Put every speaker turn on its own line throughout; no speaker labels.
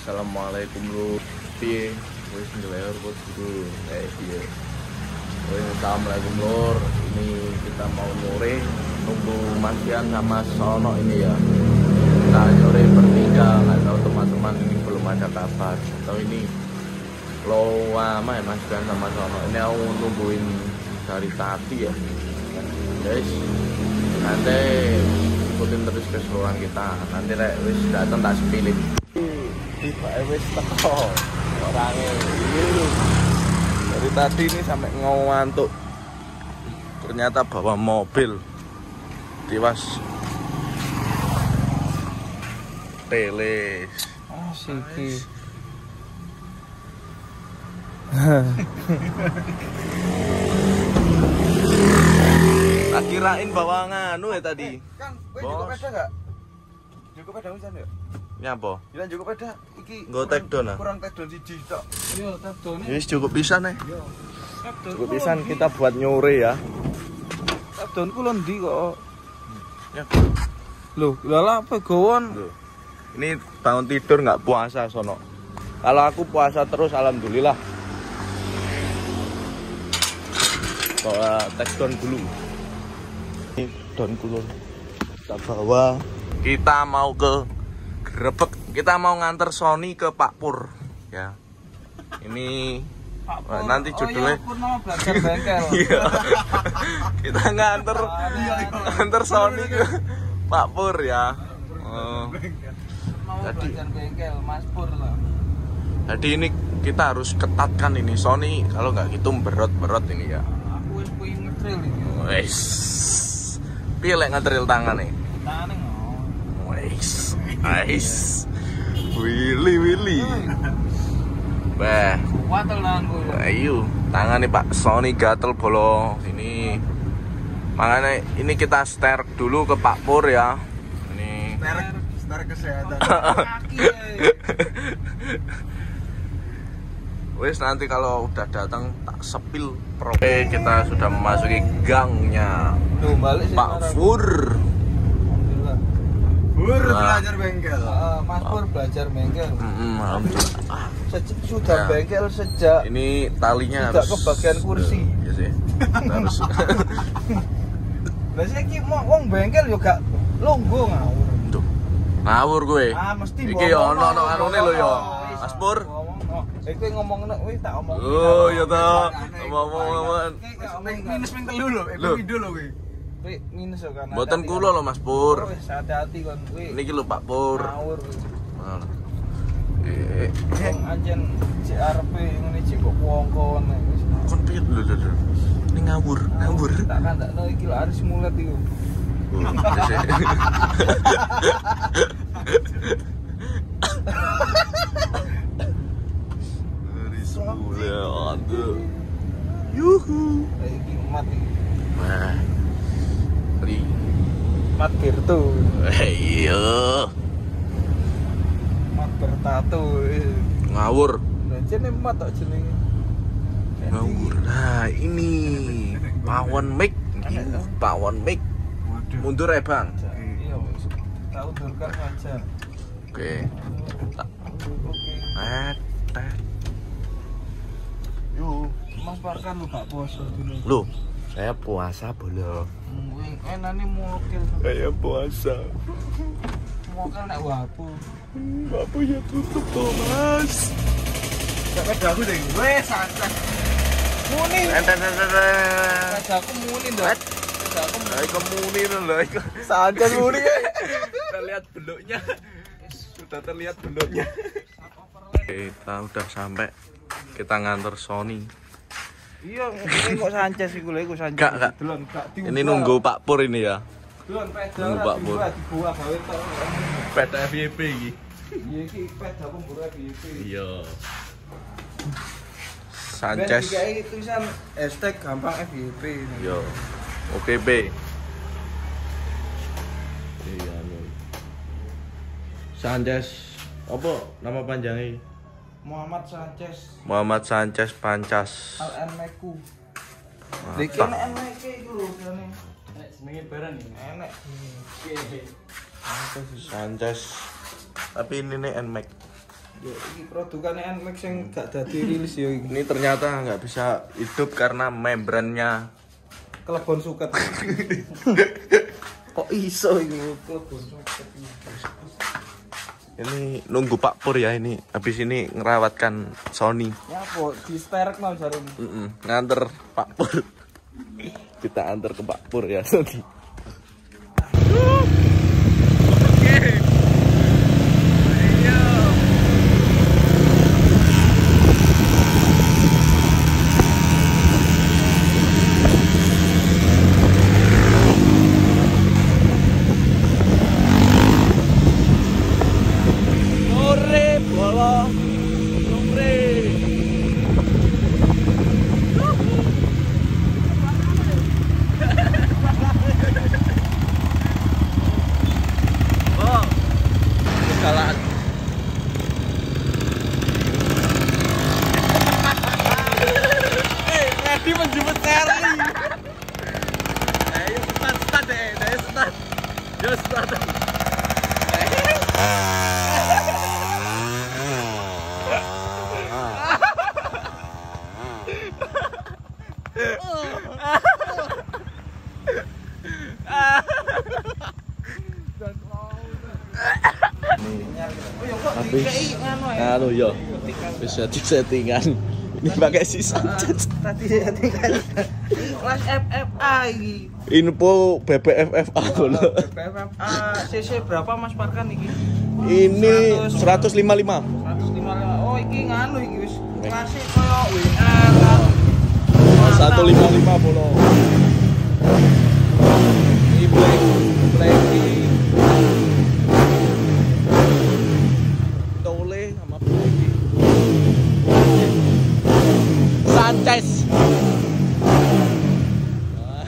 Assalamualaikum lu. Piye? Wis ngelewer bos dulu. Iya. Assalamualaikum lur. Ini kita mau nyore nunggu Masian sama Sono ini ya. Kita nyore bertiga, nggak tahu teman-teman ini belum ada kabar. Atau ini lama ya Masian sama Sono. Ini aku nungguin dari tadi ya. Guys, nanti ikutin terus keseluruhan kita. Nanti wis datang tak sepilih. Tiba wis teko orangnya dari tadi ini sampai ngantuk, ternyata bawa mobil tiwas teles
Siki.
tak kirain bawa nganu ya tadi.
Kang, kowe cukup peda enggak? Cukup peda wisan ya?
Ini apa?
Bilang cukup peda iki.
Nggo take down ah.
Kurang take down siji tok. Yo, take down.
Wis cukup pisan nih.
Yo.
Cukup pisan kita buat nyore ya.
Take down ku lho ndi kok.
Ya.
Loh, lha apa gowon?
Loh. Ini bangun tidur nggak puasa Sono. Kalau aku puasa terus alhamdulillah. Bawa take down dulu. Ini daun kulon. Kita bawa. Kita mau ke Grebek. Kita mau nganter Sony ke Pak Pur. Ya. Ini nanti judulnya.
Oh, iya, belajar bengkel.
Iya. Kita nganter Sony ke Pak Pur ya.
Jadi belajar bengkel, Mas Pur lah.
Jadi ini kita harus ketatkan ini Sony, kalau nggak gitu berot ini ya.
Aku wis kuwi ngetril iki.
Wes. Piye lek ngetril tangan nih?
Tangane ngono.
Wes. Ais. Willy. Bah.
Kuatel tanganku.
Ayo, tangannya Pak Sony gatel bolo. Ini makanya ini kita sterk dulu ke Pak Pur ya. Ini
Sterk kesehatan.
Wes nanti kalau udah datang tak sepil pro. Oke, kita sudah memasuki gangnya
Tuh balik sih
Pak Pur.
Alhamdulillah.
Pur
Belajar bengkel. Mas Pur belajar bengkel.
Alhamdulillah.
Sudah
Ya.
bengkel sejak
Ini talinya
tidak
harus
ke bagian kursi.
Iya sih. Harus.
Lah saiki wong bengkel yo gak longgo ngawur.
Tuh. Ngawur gue.
Mesti
Iki yo ono anune lho yo. Mas Pur.
Kowe ngomongno wis tak omong.
Oh, ya ta. Ngomong-ngomong.
Minus ping 3 lho, video lho kowe. Kowe minus yo kan.
Mboten kula lho Mas Pur.
Wis hati-hati kon kowe.
Niki lho Pak Pur.
Ngawur.
Ngono.
Wong anjen CRP ngene cek kok wongkon wis.
Kon piye lho. Ini ngawur.
Tak kandakno iki lho Aris mulet iku.
Aduh. Yuhu.
Iki mat iki.
Wah. Ri.
Mat Berto.
Iya.
Mat bertato.
Ngawur.
Lah jenenge mat tok jenenge.
Ngawur. Nah, ini pawon mic. Pawon mic. Mundur ya, Bang.
Iya, wis. Tak undurkan saja.
Oke.
Oke.
Tet.
Yo, Mas Parkan lu gak poso dulu.
Loh, saya puasa belum.
Enane mokil.
Saya puasa.
Mokil nek wapu.
Bapak ya tutup toh, Mas.
Gak ada aku deh. Wes santai. Muni. Aku muni dong. Aku
Hai kemuni loh.
santai muni.
Kita lihat beloknya. Sudah terlihat beloknya. Kita udah sampai. Kita nganter Sony.
Iya, ini kok Sanchez iku lho, iku Sanchez.
Gak.
Delon gak diubah.
Ini nunggu Pak Pur ini ya.
Delon pedal.
Nunggu Pak Pur.
Dibuah gawe tok.
Peta FYP iki.
Iya iki pedal pemburu FYP.
Iya. Sanchez.
Ben dikai tulisan hashtag gampang FYP.
Yo. Oke B. Iya nih. Sanchez. Apa nama panjangnya?
Muhammad Sanchez.
Muhammad Sanchez Pancas.
Al-Meku.
Mantap.
Iki nek Meku iku lho jane.
Senenge barang iki.
Enek.
Oke.
Sanchez. Tapi ini nih NMAX.
Yo, iki produkannya Nmax yang gak dadi rilis yo iki.
Ini ternyata nggak bisa hidup karena membrannya
Kelebon suket. Kok iso iki kelebon suket.
ini nunggu Pak Pur ya ini. Habis ini ngerawatkan Sony.
Ya apa di sterek mau jarene.
Nganter Pak Pur. Kita antar ke Pak Pur ya Sony. Anu yo, bisa settingan. Ini pakai si Sanchez.
Tadi settingan. Kelas FFA iki.
Info BBFFA loh.
BBFFA CC berapa Mas Parkan iki?
Ini 155.
155. Oh iki nganu iki wis klasik koyo WA kan.
155 bolo. Ini black Tole sama Blacky Sanchez.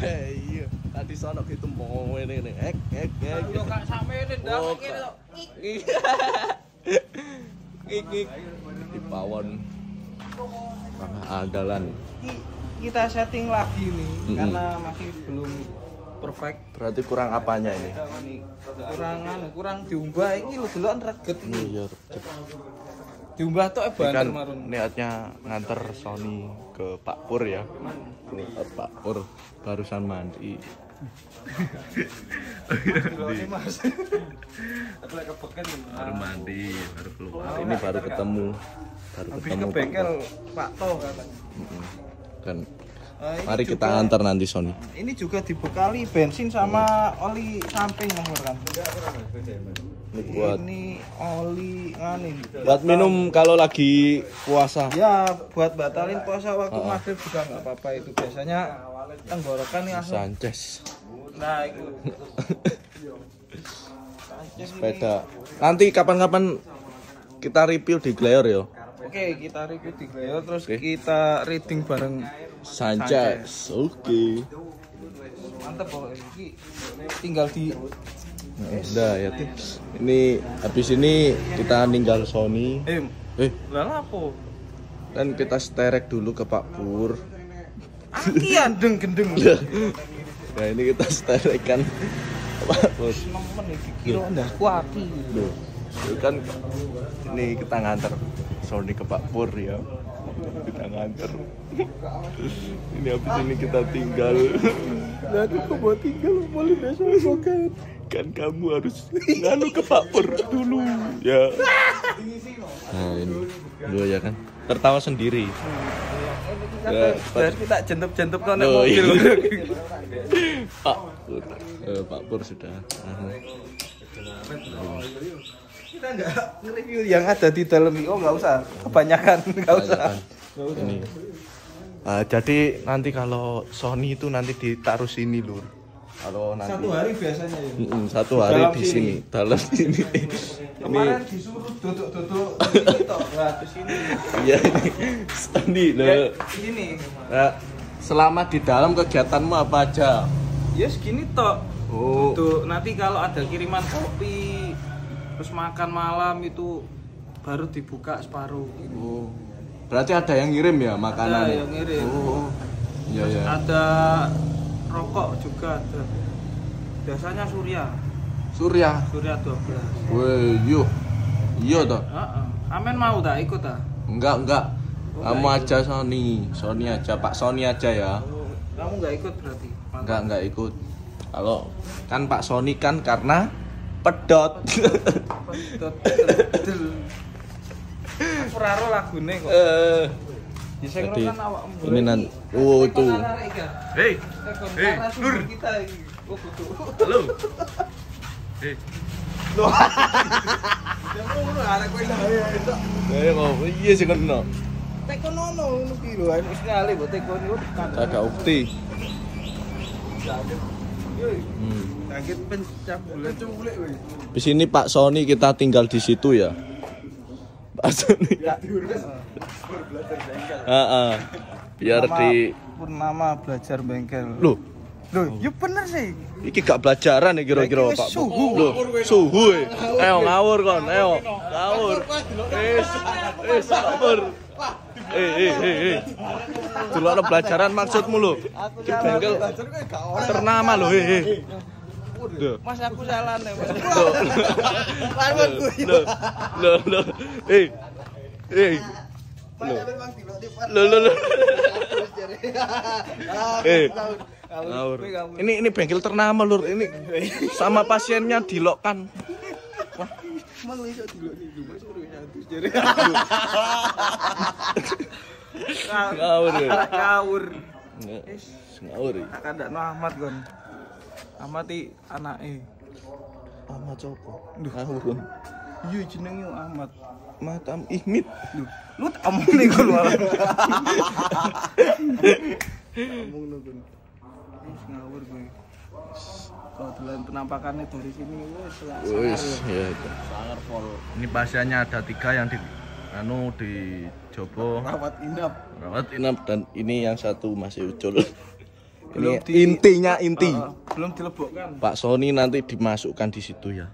Iya, tadi sono gitu mau ini.
Yo gak samene ndak ngene to.
Iki di pawon andalan.
Kita setting lagi nih karena masih belum perfect.
Berarti kurang apanya ini?
Kurang diumbah iki lho delokan reget iki.
Iya,
Diumbah tok banter
kan
marun.
niatnya nganter Sony ke Pak Pur ya. Ini Pak Pur barusan mandi.
Mas. Atlet kebeken.
Baru mandi, baru keluar. Ini baru ketemu.
Habis ke bengkel Pak To kata.
Dan mari kita antar nanti Sony.
Ini juga dibekali bensin sama oli samping Mas kan.
Ini buat
oli ngani.
buat minum kalau lagi puasa.
Ya, buat batalin puasa waktu maghrib juga nggak apa-apa itu biasanya tenggorokan nih langsung.
Sanchez.
Nah, itu.
Sepeda. Nanti kapan-kapan kita review di Glare ya.
Oke, kita review di Glare terus kita reading bareng
Sanchez. Oke.
mantep pokoknya ini tinggal di
Udah ya. Ini habis ini kita ninggal Sony.
lah apa?
Dan kita sterek dulu ke Pak Pur.
Aki andeng gendeng.
Nah ini kita sterek kan Pak Pur.
Nemen iki kira ndasku aki.
Loh, itu kan ini kita nganter Sony ke Pak Pur ya. Kita nganter. Ini habis ini kita tinggal. Nah, aku mau tinggal boleh besok kan kamu harus nganu ke Pak Pur dulu ya. Nah ini dua ya kan tertawa sendiri.
Kita jentup-jentup kok nek
Oh,
mobil.
Pak Pur sudah.
Kita enggak nge-review yang ada di dalam ini. Oh, enggak usah. Kebanyakan enggak usah.
Ini. Jadi nanti kalau Sony itu nanti ditaruh sini lur. Kalau nanti
Satu hari biasanya ya.
Satu hari
Dalam
di
sini.
sini, dalam sini.
Kemarin disuruh duduk-duduk ini toh. Nah, di sini.
Iya ini Sony loh.
Ini.
Nah, selama di dalam kegiatanmu apa aja?
Ya segini toh.
Oh.
Duduk. Nanti kalau ada kiriman kopi terus makan malam itu baru dibuka separuh.
Oh. Berarti ada yang ngirim ya makanan?
Ada yang ngirim.
Oh. Iya ya.
Ada rokok juga ada. Biasanya Surya.
Surya.
Surya 12.
Weh, yo. Iya toh.
Heeh. Amen mau tak ikut tak?
Enggak. Kamu aja Sony aja, Pak Sony aja ya.
Kamu nggak ikut berarti?
Enggak ikut. Kalau kan Pak Sony kan karena pedot.
Aku raro lagune kok.
Jadi ini nanti. Oh itu.
Hei, Nur. Kita iki. Halo. Hei. Loh. Jangan ngono arek kowe lha itu.
Kok iya sih kena.
Tekonono ngono ki lho, wis ngale mbok tekoni kok.
Ada ukti.
Kaget pencabulan culek weh.
Di sini Pak Sony kita tinggal di situ ya. Pak Sony. Biar di
Purnama belajar bengkel.
Loh,
Yuk bener sih.
iki gak belajaran ya kira-kira Pak. Loh, suhu e. Ayo ngawur kon, ayo. Ngawur. Ngawur. Delokno belajaran maksudmu lho. Di bengkel ternama lho,
Mas aku salah nih, Mas.
Loh. Ngawur. Ini bengkel ternama lur. Ini sama pasiennya dilokkan. Wah,
Mang iso dilok iki, Mas suruh nyantus jare. Ngawur.
Ngawur.
Akan ndak Ahmad kon. Ahmad iki anake.
Ahmad sopo?
Ngawur. Iya jenenge Ahmad.
Matam Ihmid.
Lu tak omongne kon malah. Omongno kon. Ngawur kowe. Kalau dalam penampakannya dari sini
wis ya itu. Ini pasiennya ada 3 yang di Jobo
rawat
inap dan ini yang satu masih ucul. Ini intinya
belum dilebokkan.
Pak Sony nanti dimasukkan di situ ya.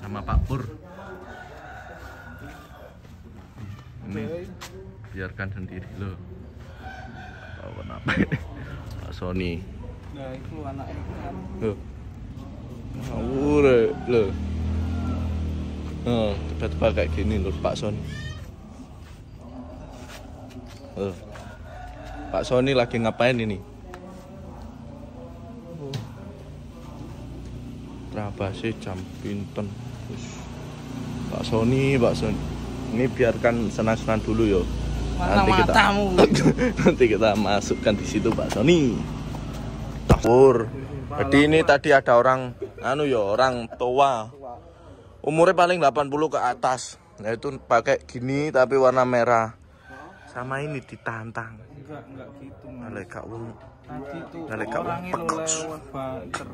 Sama Pak Pur. Ini biarkan sendiri loh. Tahu kenapa ini Pak Sony.
Nah, itu anaknya kan.
Loh. Ngawur loh. Tiba-tiba kayak gini loh Pak Sony. Pak Sony lagi ngapain ini? Berapa sih jam pinten? Pak Sony. Ini biarkan senang-senang dulu yo. Nanti kita masukkan di situ Pak Sony. Tahur. Jadi ini tadi ada orang orang tua. Umurnya paling 80 ke atas. Nah itu pakai gini tapi warna merah. Sama ini ditantang.
Enggak gitu, Mas.
Naleka
Tadi itu
Naleka
orangnya lewat banter.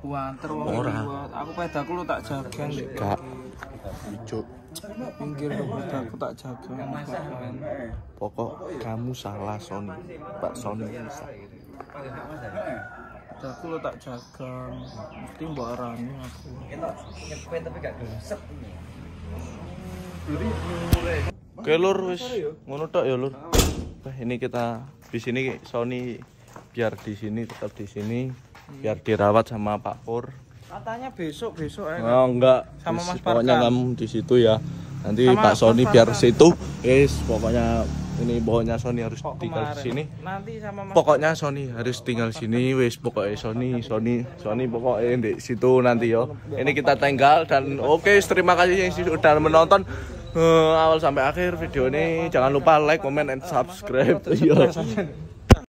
Banter wong liwat. Aku pedaku lu tak jaga ndek.
Kak. Ijo.
Pinggir pedaku tak jaga.
Pokok kamu salah Sony. Pak Sony salah.
Aku lo tak jaga, mesti mbak arani aku. Tapi gak gosep.
Oke lur wis ngono tok ya lur. Ini kita di sini Sony biar di sini tetap di sini biar dirawat sama Pak Pur.
Katanya besok ya.
Oh enggak.
Sama Mas
pokoknya
Parkan.
kamu di situ ya. Nanti
Sama
Pak Sony
Mas
biar
Parkan.
situ. Pokoknya ini pokoknya Sony harus tinggal di sini.
Nanti sama Mas.
Pokoknya Sony harus tinggal sini wis pokoknya Sony pokoknya di situ nanti yo. Ini kita tinggal dan oke terima kasih yang sudah menonton awal sampai akhir video ini. Jangan lupa like, comment, and subscribe. Yo.